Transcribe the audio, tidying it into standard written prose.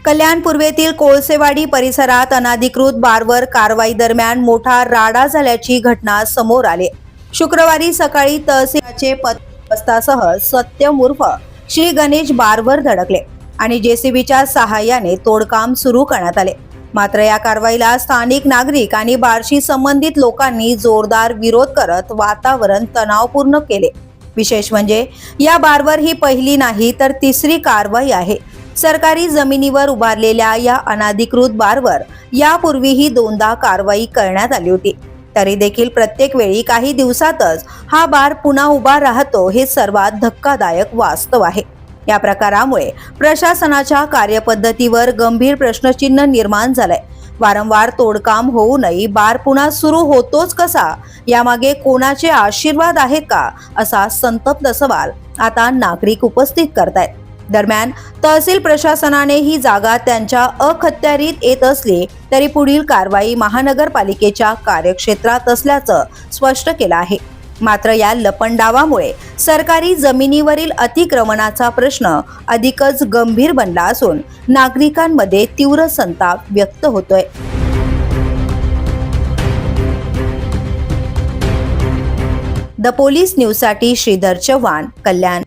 कल्याण पूर्वेतील कोळसेवाडी परिसरात अनधिकृत बारवर कारवाई दरम्यान मोठा राडा झाल्याची घटना समोर आली। शुक्रवारी सकाळी तहसीलचे पथकासह सत्यम उर्फ श्री गणेश बारवर धडकले आणि जेसीबीच्या सहाय्याने तोडकाम सुरू करण्यात आले। मात्र या कारवाईला स्थानिक नागरिक आणि बारशी संबंधित लोकांनी जोरदार विरोध करत वातावरण तणावपूर्ण केले। विशेष म्हणजे या बारवर ही पहिली नाही तर तिसरी कारवाई आहे। सरकारी जमिनीवर उभारलेल्या या अनधिकृत बारवर यापूर्वीही दोनदा कारवाई करण्यात आली होती, तरी देखील प्रत्येक वेळी काही दिवसातच हा बार पुन्हा उभा राहतो हे सर्वात धक्कादायक वास्तव आहे। या प्रकारामुळे प्रशासनाच्या कार्यपद्धतीवर गंभीर प्रश्नचिन्ह निर्माण झालंय। वारंवार तोडकाम होऊनही बार पुन्हा सुरू होतोच कसा, यामागे कोणाचे आशीर्वाद आहेत का, असा संतप्त सवाल आता नागरिक उपस्थित करतायत। दरम्यान तहसील प्रशासनाने ही जागा त्यांच्या अखत्यारीत येत असली तरी पुढील कारवाई महानगरपालिकेच्या कार्यक्षेत्रात असल्याचं स्पष्ट केलं आहे। मात्र या लपंडावामुळे सरकारी जमिनीवरील अतिक्रमणाचा प्रश्न अधिकच गंभीर बनला असून नागरिकांमध्ये तीव्र संताप व्यक्त होतोय। द पोलीस न्यूजसाठी श्रीधर चव्हाण, कल्याण।